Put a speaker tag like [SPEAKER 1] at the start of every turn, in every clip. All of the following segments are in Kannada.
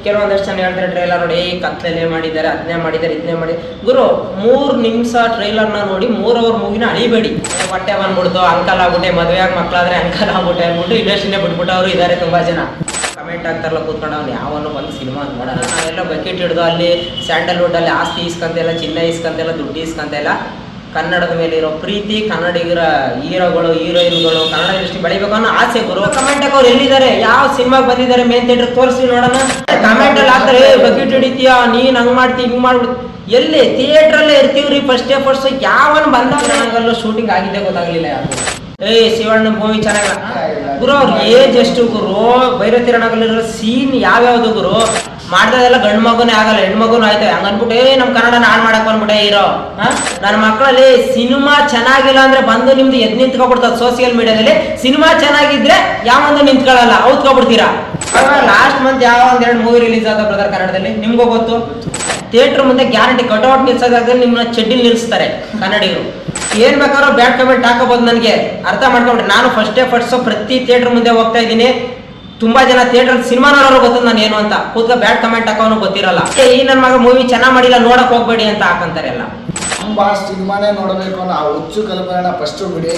[SPEAKER 1] ಕೆಲವೊಂದಷ್ಟು ಜನ ಹೇಳ್ತಾರೆ ಟ್ರೈಲರ್ ನೋಡಿ ಕತ್ಲೆಲೆ ಮಾಡಿದ್ದಾರೆ, ಅದನ್ನೇ ಮಾಡಿದ್ದಾರೆ, ಇದನ್ನೇ ಮಾಡಿ. ಗುರು 3 ನಿಮಿಷ ಟ್ರೈಲರ್ನ ನೋಡಿ 3 ಅವರ್ ಮೂವಿನ ಅಳಿಬೇಡಿ. ಹೊಟ್ಟೆ ಬಂದ್ಬಿಡ್ತು, ಅಂಕಲ್ ಆಗ್ಬಿಟ್ಟೆ, ಮದುವೆಯಾಗಿ ಮಕ್ಕಳಾದ್ರೆ ಅಂಕಲ್ ಆಗ್ಬಿಟ್ಟೆ ಅಂದ್ಬಿಟ್ಟು ಇಂಡಸ್ಟ್ರಿನೇ ಬಿಟ್ಬಿಟ್ಟವರು ಇದ್ದಾರೆ ತುಂಬಾ ಜನ. ಕಮೆಂಟ್ ಆಗ್ತಾರಲ್ಲ ಕೂತ್ಕೊಂಡು ಅವ್ನು ಯಾವನು ಬಂದು ಸಿನಿಮಾ ನೋಡೋಣ, ನಾವೆಲ್ಲ ಬಕೆಟ್ ಹಿಡಿದು ಅಲ್ಲಿ ಸ್ಯಾಂಡಲ್ವುಡ್ ಅಲ್ಲಿ ಆಸ್ತಿ ಇಸ್ಕಂತೆಲ್ಲ, ಚಿನ್ನ ಇಸ್ಕಂತೆಲ್ಲ, ದುಡ್ಡು ಇಸ್ಕಂತೆಲ್ಲ. ಕನ್ನಡದ ಮೇಲೆ ಇರೋ ಪ್ರೀತಿ, ಕನ್ನಡಿಗರ ಹೀರೋಗಳು, ಹೀರೋಯಿನ್ಗಳು, ಕನ್ನಡ ಇಂಡಸ್ಟ್ರಿ ಬೆಳಿಬೇಕು ಅನ್ನೋ ಆಸೆ ಗುರು. ಕಮೆಂಟ್ ಅವ್ರು ಎಲ್ಲಿದ್ದಾರೆ, ಯಾವ ಸಿನಿಮಾಗೆ ಬಂದಿದ್ದಾರೆ, ಮೇನ್ ಥಿಯೇಟರ್ ತೋರಿಸಿ ನೋಡೋಣ. ಕಮೆಂಟ್ ಅಲ್ಲಿ ಹಾಕ್ತಾರೆ ಬಕೆಟ್ ಹಿಡಿತೀಯಾ ನೀನ್ ಹಂಗ್ ಮಾಡ್ತಿ ಹಿಂಗ್ ಮಾಡ್ಬಿಡು. ಎಲ್ಲಿ ಥಿಯೇಟರ್ ಅಲ್ಲೇ ಇರ್ತೀವ್ರಿ ಫಸ್ಟ್ ಯಾವನ್ ಬಂದಾಗ ಶೂಟಿಂಗ್ ಆಗಿದೆ ಗೊತ್ತಾಗ್ಲಿಲ್ಲ ಯಾರು. ಶಿವಣ್ಣ ಮೂವಿ ಚೆನ್ನಾಗಿಲ್ಲ ಗುರು. ಅವ್ರ ಏಜ್ ಎಷ್ಟು ಗುರು? ಭೈರತಿ ರಣಗಲ್ಲಿರೋ ಸೀನ್ ಯಾವ್ಯಾವ್ದು ಗುರು? ಮಾಡ್ದದೆಲ್ಲ ಗಂಡು ಮಗುನೇ ಆಗಲ್ಲ, ಹೆಣ್ಮಗುನು ಆಯ್ತವೆ. ಹಂಗ ಅನ್ಬಿಟ್ಟು ನಮ್ಮ ಕನ್ನಡ ನಾಡ್ ಮಾಡಕ್ ಬಂದ್ಬಿಟ್ಟೆ ಹೀರೋ. ನನ್ನ ಮಕ್ಕಳಲ್ಲಿ ಸಿನಿಮಾ ಚೆನ್ನಾಗಿಲ್ಲ ಅಂದ್ರೆ ಬಂದು ನಿಮ್ದು ಎದ್ ನಿಂತ್ಕೊಬಿಡ್ತದ ಸೋಸಿಯಲ್ ಮೀಡಿಯಾದಲ್ಲಿ. ಸಿನಿಮಾ ಚೆನ್ನಾಗಿದ್ರೆ ಯಾವೊಂದು ನಿಂತ್ಕೊಳ್ಳಲ್ಲ, ಔತ್ಕೊಬಿಡ್ತೀರಾ. ಲಾಸ್ಟ್ ಮಂತ್ ಯಾವ ಒಂದ್ 2 ಮೂವಿ ರಿಲೀಸ್ ಆದ ಬ್ರದರ್ ಕನ್ನಡದಲ್ಲಿ, ನಿಮ್ಗೂ ಗೊತ್ತು. ಥಿಯೇಟರ್ ಮುಂದೆ ಗ್ಯಾರಂಟಿ ಕಟ್ಔಟ್ ನಿಲ್ಸೋದಾದ್ರೆ ನಿಮ್ಮನ್ನ ಚೆಡ್ಡಿಲ್ ನಿಲ್ಲಿಸ್ತಾರೆ ಕನ್ನಡಿಗರು. ಏನ್ ಬೇಕಾದ್ರೂ ಬ್ಯಾಡ್ ಕಮೆಂಟ್ ಹಾಕೋಬಹುದು, ನನಗೆ ಅರ್ಥ ಮಾಡ್ಕೊಂಡ್ರೆ. ನಾನು ಫಸ್ಟ್ ಪ್ರತಿ ಥಿಯೇಟರ್ ಮುಂದೆ ಹೋಗ್ತಾ ಇದ್ದೀನಿ. ತುಂಬಾ ಜನ ಥಿಯೇಟರ್ ಸಿನಿಮಾ ನೋಡೋರು ಗೊತ್ತು ನಾನು ಏನು ಅಂತ. ಕೂತ್ಕ ಬ್ಯಾಡ್ ಕಮೆಂಟ್ ಹಾಕೋನು ಗೊತ್ತಿರಲ್ಲ. ಈ ನನ್ನ ಮಗ ಮೂವಿ ಚೆನ್ನಾಗಿ ಮಾಡಿಲ್ಲ ನೋಡಕ್ ಹೋಗ್ಬೇಡಿ ಅಂತ ಹಾಕಂತಾರೆ ಎಲ್ಲ.
[SPEAKER 2] ತುಂಬಾ ಸಿನಿಮಾನೇ ನೋಡಬೇಕು ಅನ್ನೋ ಆ ಹುಚ್ಚು ಕಲ್ಪನೆ ಫಸ್ಟ್ ಬಿಡಿ.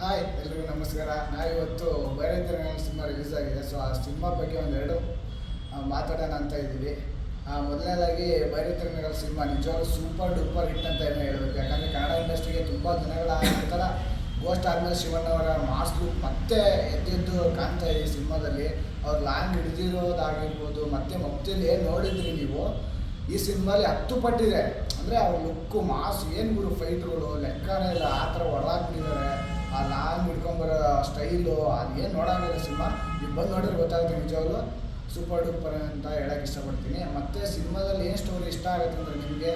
[SPEAKER 2] ಹಾಯ್ ಎಲ್ರಿಗೂ ನಮಸ್ಕಾರ. ನಾವಿವತ್ತು ಭೈರತಿ ರಣಗಲ್ ಸಿನಿಮಾ ರಿಲೀಸ್ ಆಗಿದೆ. ಸೊ ಆ ಸಿನಿಮಾ ಬಗ್ಗೆ ಒಂದೆರಡು ಮಾತಾಡೋಣ ಅಂತ ಇದ್ದೀವಿ. ಮೊದಲನೇದಾಗಿ ಭೈರತಿ ರಣಗಲ್ ಸಿನಿಮಾ ನಿಜವಾಗ್ಲೂ ಸೂಪರ್ ಡೂಪರ್ ಹಿಟ್ ಅಂತ ಏನೋ ಹೇಳಬೇಕು. ಯಾಕಂದರೆ ಕನ್ನಡ ಇಂಡಸ್ಟ್ರಿಗೆ ತುಂಬ ದಿನಗಳ ನಂತರ ಗೋಸ್ಟ್ ಆದಮೇಲೆ ಶಿವಣ್ಣವರ ಮಾಸ್ ಲುಕ್ ಮತ್ತೆ ಎದ್ದೆದ್ದು ಕಾಣ್ತಾ ಇದೆ ಈ ಸಿನಿಮಾದಲ್ಲಿ. ಅವ್ರು ಲಾಂಗ್ ಹಿಡಿದಿರೋದಾಗಿರ್ಬೋದು, ಮತ್ತೆ ಮಕ್ತಿಯಲ್ಲಿ ಏನು ನೋಡಿದ್ರಿ ನೀವು, ಈ ಸಿನಿಮಾಲಿ 10 ಪಟ್ಟಿದೆ. ಅಂದರೆ ಅವ್ರ ಲುಕ್ಕು ಮಾಸ್ ಏನು ಗುರು, ಫೈಟ್ಗಳು ಲೆಕ್ಕನೇ ಇಲ್ಲ, ಆ ಥರ ಹೊರಹಾಕ್ಬಿಟ್ಟಿದ್ದಾರೆ. ಆ ಲಾಂಗ್ ಹಿಡ್ಕೊಂಬರೋ ಸ್ಟೈಲು ಅದೇನು ನೋಡೋಂಗಿಲ್ಲ ಸಿನಿಮಾ. ನೀವು ಬಂದು ನೋಡಿದ್ರೆ ಗೊತ್ತಾಗುತ್ತೆ ನಿಜವಾಗ್ಲೂ ಸೂಪರ್ ಡೂಪರ್ ಅಂತ ಹೇಳಕ್ಕೆ ಇಷ್ಟಪಡ್ತೀನಿ. ಮತ್ತು ಸಿನಿಮಾದಲ್ಲಿ ಏನು ಸ್ಟೋರಿ ಇಷ್ಟ ಆಗುತ್ತೆ ಅಂದರೆ ನಿಮಗೆ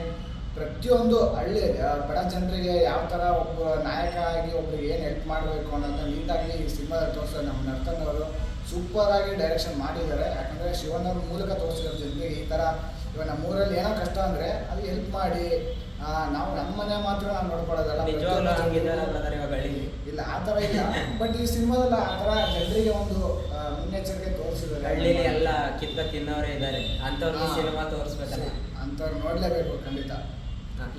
[SPEAKER 2] ಪ್ರತಿಯೊಂದು ಹಳ್ಳಿ ಬಡ ಜನರಿಗೆ ಯಾವ ಥರ ಒಬ್ಬ ನಾಯಕ ಆಗಿ ಒಬ್ರಿಗೆ ಏನು ಹೆಲ್ಪ್ ಮಾಡಬೇಕು ಅನ್ನೋದನ್ನ ನೀಟಾಗಿ ಈ ಸಿನಿಮಾದಲ್ಲಿ ತೋರಿಸ್ತಾರೆ. ನಮ್ಮ ನರ್ತನವರು ಸೂಪರಾಗಿ ಡೈರೆಕ್ಷನ್ ಮಾಡಿದ್ದಾರೆ. ಯಾಕಂದರೆ ಶಿವಣ್ಣವ್ರ ಮೂಲಕ ತೋರಿಸಿರೋ ಜನರಿಗೆ ಈ ಥರ ಇವಾಗ ನಮ್ಮೂರಲ್ಲಿ ಏನೋ ಕಷ್ಟ ಅಂದರೆ ಅದು ಹೆಲ್ಪ್ ಮಾಡಿ, ನಾವು ನಮ್ಮ ಮನೆ ಮಾತ್ರ ನಾವು ನೋಡ್ಕೊಳ್ಳೋದಲ್ಲ, ಇಲ್ಲ ಆ ಥರ ಇಲ್ಲ. ಬಟ್ ಈ ಸಿನಿಮಾದಲ್ಲಿ ಆ ಥರ ಜನರಿಗೆ ಒಂದು ಮುನ್ನೆಚ್ಚರಿಕೆ ತೋರಿಸಿದ್ದಾರೆ.
[SPEAKER 1] ಹಳ್ಳಿಲಿ ಎಲ್ಲ ಕಿತ್ಕ ತಿನ್ನೋರೇ ಇದ್ದಾರೆ, ಅಂಥವ್ರಿಗೆ ಸಿನಿಮಾ ತೋರಿಸ್ಬೇಕಲ್ಲ,
[SPEAKER 2] ಅಂಥವ್ರು ನೋಡಲೇಬೇಕು ಖಂಡಿತ.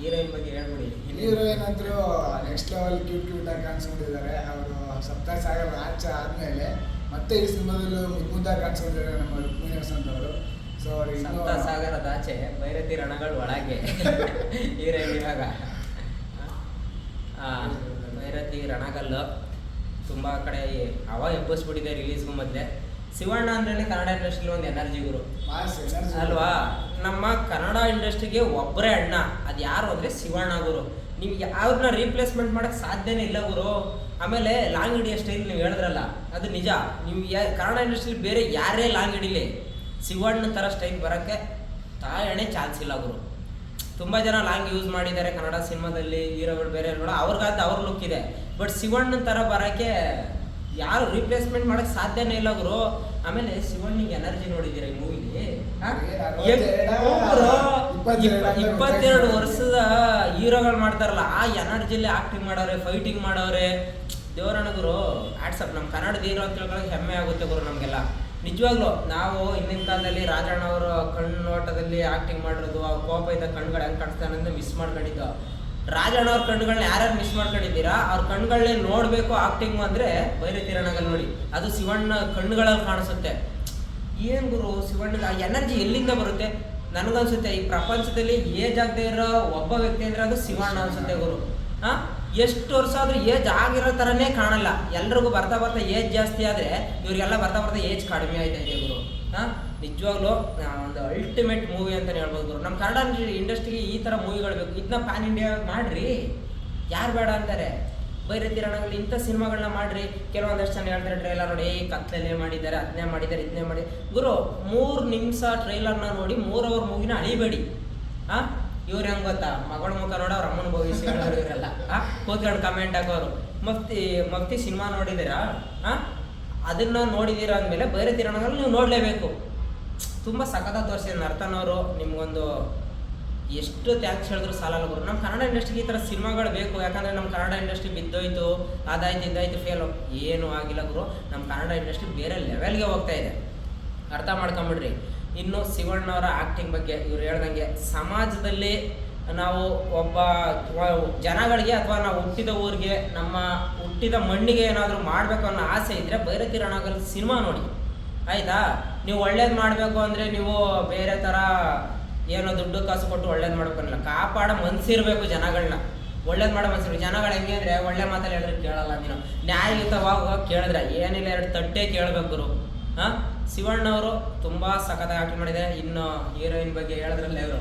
[SPEAKER 1] ಹೀರೋಯಿನ್ ಬಗ್ಗೆ ಹೇಳ್ಬಿಡಿ.
[SPEAKER 2] ಹೀರೋಯಿನ್ ಅಂದ್ರು ನೆಕ್ಸ್ಟ್ ಲೆವೆಲ್ ಕ್ಯೂಟ್ ಆಗಿ ಕಾಣಿಸ್ಕೊಂಡಿದ್ದಾರೆ. ಅವರು ಸಪ್ತಸಾಗರ ಆಚೆ ಆದಮೇಲೆ ಮತ್ತೆ ಈ ಸಿನಿಮಾದಲ್ಲೂ ಮುದ್ದಾಗಿ ಕಾಣಿಸ್ಕೊಂಡಿದ್ದಾರೆ ನಮ್ಮ ರುಕ್ಮಿಣಿ ವಸಂತ್ ಅವರು. ಸೊ ಅವ್ರಿಗೆ
[SPEAKER 1] ಸಪ್ತಸಾಗರದ ಆಚೆ ಭೈರತಿ ರಣಗಳ ಒಳಗೆ ಹೀರೋಯಿನ್ ಇವಾಗ ಭೈರತಿ ರಣಗಲ್ಲು ತುಂಬ ಕಡೆ ಹವಾ ಎಬ್ಬಿಸ್ಬಿಟ್ಟಿದೆ ರಿಲೀಸ್ಗೂ ಮೊದಲೇ. ಶಿವಣ್ಣ ಅಂದ್ರೆ ಕನ್ನಡ ಇಂಡಸ್ಟ್ರಿಲಿ ಒಂದು ಎನರ್ಜಿ ಗುರು ಅಲ್ವಾ. ನಮ್ಮ ಕನ್ನಡ ಇಂಡಸ್ಟ್ರಿಗೆ ಒಬ್ಬರೇ ಅಣ್ಣ, ಅದು ಯಾರು ಅಂದರೆ ಶಿವಣ್ಣ ಗುರು. ನೀವು ಯಾವ್ದನ್ನ ರೀಪ್ಲೇಸ್ಮೆಂಟ್ ಮಾಡೋಕ್ಕೆ ಸಾಧ್ಯನೇ ಇಲ್ಲ ಗುರು. ಆಮೇಲೆ ಲಾಂಗ್ ಹಿಡಿಯೋ ಸ್ಟೈಲ್ ನೀವು ಹೇಳಿದ್ರಲ್ಲ, ಅದು ನಿಜ. ನೀವು ಕನ್ನಡ ಇಂಡಸ್ಟ್ರಿಲಿ ಬೇರೆ ಯಾರೇ ಲಾಂಗ್ ಹಿಡಿಲಿ, ಶಿವಣ್ಣ ಥರ ಸ್ಟೈಲ್ ಬರೋಕ್ಕೆ ತಾಯಣೆ ಚಾನ್ಸ್ ಇಲ್ಲ ಗುರು. ತುಂಬ ಜನ ಲಾಂಗ್ ಯೂಸ್ ಮಾಡಿದ್ದಾರೆ ಕನ್ನಡ ಸಿನಿಮಾದಲ್ಲಿ, ಹೀರೋಗಳು ಬೇರೆ ನೋಡ ಅವ್ರಿಗಾದ ಅವ್ರ ಲುಕ್ ಇದೆ. ಬಟ್ ಶಿವಣ್ಣನ ಥರ ಬರೋಕ್ಕೆ ಯಾರು ರೀಪ್ಲೇಸ್ಮೆಂಟ್ ಮಾಡಕ್ಕೆ ಸಾಧ್ಯನೇ ಇಲ್ಲ ಗುರು. ಆಮೇಲೆ ಶಿವಣ್ಣಿಗೆ ಎನರ್ಜಿ ನೋಡಿದ್ದೀರಾ ಈ ಮೂವಿಲಿ? 22 ವರ್ಷದ ಹೀರೋಗಳು ಮಾಡ್ತಾರಲ್ಲ, ಆ ಎನರ್ಜಿಲಿ ಆಕ್ಟಿಂಗ್ ಮಾಡೋರೆ, ಫೈಟಿಂಗ್ ಮಾಡೋರೆ. ದೇವರಣ್ಣ ಗುರು ಆಟ್ಸಪ್. ನಮ್ಮ ಕನ್ನಡದ ಹೀರೋ ಅಂತ ತಿಳ್ಕೊಳ್ಳೋಕೆ ಹೆಮ್ಮೆ ಆಗುತ್ತೆ ಗುರು ನಮಗೆಲ್ಲ ನಿಜವಾಗ್ಲೂ. ನಾವು ಹಿಂದಿನ ಕಾಲದಲ್ಲಿ ರಾಜಣ್ಣ ಅವರ ಕಣ್ಣೋಟದಲ್ಲಿ ಆಕ್ಟಿಂಗ್ ಮಾಡಿರೋದು, ಅವ್ರ ಕೋಪ ಇದ್ದ ಕಣ್ಗಳು ಹೆಂಗೆ ಕಾಣಿಸ್ತಾನೆ ಅಂತ ಮಿಸ್ ಮಾಡ್ಕೊಂಡಿದ್ದು. ರಾಜಣ್ಣ ಅವ್ರ ಕಣ್ಣುಗಳನ್ನ ಯಾರ್ಯಾರು ಮಿಸ್ ಮಾಡ್ಕೊಂಡಿದ್ದೀರಾ, ಅವ್ರ ಕಣ್ಗಳನ್ನೇ ನೋಡಬೇಕು ಆಕ್ಟಿಂಗ್ ಅಂದರೆ ಭೈರತಿ ರಣಗಲ್ ನೋಡಿ. ಅದು ಶಿವಣ್ಣ ಕಣ್ಣುಗಳಲ್ಲಿ ಕಾಣಿಸುತ್ತೆ. ಏನು ಗುರು ಶಿವಣ್ಣಗೆ ಆ ಎನರ್ಜಿ ಎಲ್ಲಿಂದ ಬರುತ್ತೆ? ನನಗನ್ಸುತ್ತೆ ಈ ಪ್ರಪಂಚದಲ್ಲಿ ಏಜ್ ಆಗದೆ ಇರೋ ಒಬ್ಬ ವ್ಯಕ್ತಿ ಅಂದರೆ ಅದು ಶಿವಣ್ಣ ಅನ್ಸುತ್ತೆ ಗುರು. ಎಷ್ಟು ವರ್ಷ ಆದರೂ ಏಜ್ ಆಗಿರೋ ಥರನೇ ಕಾಣಲ್ಲ. ಎಲ್ರಿಗೂ ಬರ್ತಾ ಏಜ್ ಜಾಸ್ತಿ ಆದರೆ ಇವ್ರಿಗೆಲ್ಲ ಬರ್ತಾ ಏಜ್ ಕಡಿಮೆ ಆಯ್ತಾ ಇದೆ ಗುರು. ನಿಜವಾಗ್ಲೂ ಒಂದು ಅಲ್ಟಿಮೇಟ್ ಮೂವಿ ಅಂತಲೇ ಹೇಳ್ಬೋದು ಗುರು. ನಮ್ಮ ಕನ್ನಡ ಇಂಡಸ್ಟ್ರಿಗೆ ಈ ಥರ ಮೂವಿಗಳು ಬೇಕು. ಇದನ್ನ ಪ್ಯಾನ್ ಇಂಡಿಯಾ ಮಾಡಿರಿ, ಯಾರು ಬೇಡ ಅಂತಾರೆ. ಭೈರತಿ ರಣಗಲ್ ಇಂಥ ಸಿನಿಮಾಗಳನ್ನ ಮಾಡಿರಿ. ಕೆಲವೊಂದಷ್ಟು ಜನ ಹೇಳ್ತಾರೆ ಟ್ರೈಲರ್ ನೋಡಿ ಕತ್ಲೆಲೆ ಮಾಡಿದ್ದಾರೆ, ಅದನ್ನೇ ಮಾಡಿದ್ದಾರೆ, ಇದನ್ನೇ ಮಾಡಿ. ಗುರು 3 ನಿಮಿಷ ಟ್ರೈಲರ್ನ ನೋಡಿ 3 ಅವರ್ ಮೂವಿನ ಅಳಿಬೇಡಿ. ಇವ್ರು ಹೆಂಗೆ ಗೊತ್ತಾ, ಮಗಳ ಮುಖ ನೋಡಿ ಅವ್ರ ಅಮ್ಮನ ಭವಿಷ್ಯ ಹೇಳೋರು ಇವರೆಲ್ಲ. ಕೂತ್ಕೊಂಡು ಕಮೆಂಟ್ ಹಾಕೋರು. ಮಫ್ತಿ ಸಿನಿಮಾ ನೋಡಿದ್ದೀರಾ? ಅದನ್ನು ನೋಡಿದ್ದೀರಾ ಅಂದಮೇಲೆ ಭೈರತಿ ರಣಗಲ್ ನೀವು ನೋಡಲೇಬೇಕು. ತುಂಬ ಸಖತ್ತಾಗಿ ತೋರಿಸಿದ್ರು ನರ್ತನವರು. ನಿಮ್ಗೊಂದು ಎಷ್ಟು ಥ್ಯಾಂಕ್ಸ್ ಹೇಳಿದ್ರು ಸಾಲಲ್ಲ ಗುರು. ನಮ್ಮ ಕನ್ನಡ ಇಂಡಸ್ಟ್ರಿಗೆ ಈ ಥರ ಸಿನಿಮಾಗಳು ಬೇಕು. ಯಾಕಂದರೆ ನಮ್ಮ ಕನ್ನಡ ಇಂಡಸ್ಟ್ರಿ ಬಿದ್ದೋಯ್ತು, ಅದಾಯ್ತು ಇದಾಯ್ತು ಫೇಲು, ಏನೂ ಆಗಿಲ್ಲ ಗುರು. ನಮ್ಮ ಕನ್ನಡ ಇಂಡಸ್ಟ್ರಿ ಬೇರೆ ಲೆವೆಲ್ಗೆ ಹೋಗ್ತಾ ಇದೆ, ಅರ್ಥ ಮಾಡ್ಕೊಂಬಿಡ್ರಿ. ಇನ್ನು ಶಿವಣ್ಣವರ ಆ್ಯಕ್ಟಿಂಗ್ ಬಗ್ಗೆ ಇವ್ರು ಹೇಳ್ದಂಗೆ ಸಮಾಜದಲ್ಲಿ ನಾವು ಒಬ್ಬ ಜನಗಳಿಗೆ ಅಥವಾ ನಾವು ಹುಟ್ಟಿದ ಊರಿಗೆ ನಮ್ಮ ಹುಟ್ಟಿದ ಮಣ್ಣಿಗೆ ಏನಾದರೂ ಮಾಡಬೇಕು ಅನ್ನೋ ಆಸೆ ಇದ್ದರೆ ಭೈರತಿ ರಣಗಲ್ ಸಿನಿಮಾ ನೋಡಿ ಆಯಿತಾ. ನೀವು ಒಳ್ಳೇದು ಮಾಡಬೇಕು ಅಂದರೆ ನೀವು ಬೇರೆ ಥರ ಏನೋ ದುಡ್ಡು ಕಾಸು ಕೊಟ್ಟು ಒಳ್ಳೇದು ಮಾಡ್ಬೇಕಲ್ಲ, ಕಾಪಾಡೋ ಮನಸ್ಸಿರಬೇಕು ಜನಗಳನ್ನ, ಒಳ್ಳೇದು ಮಾಡೋ ಮನಸ್ಸಿರ್ಬೇಕು. ಜನಗಳು ಹೆಂಗೆ ಅಂದರೆ ಒಳ್ಳೆ ಮಾತಲ್ಲಿ ಹೇಳಿದ್ರೆ ಕೇಳಲ್ಲ, ನೀನು ನ್ಯಾಯಯುತವಾಗಿ ಕೇಳಿದ್ರೆ ಏನಿಲ್ಲ 2 ತಟ್ಟೆ ಕೇಳಬೇಕು. ಹಾಂ, ಶಿವಣ್ಣವರು ತುಂಬ ಸಖತ್ತಾಗಿ ಆ್ಯಕ್ಟಿಂಗ್ ಮಾಡಿದ್ದಾರೆ. ಇನ್ನು ಹೀರೋಯಿನ್ ಬಗ್ಗೆ ಹೇಳಿದ್ರಲ್ಲ ಇವರು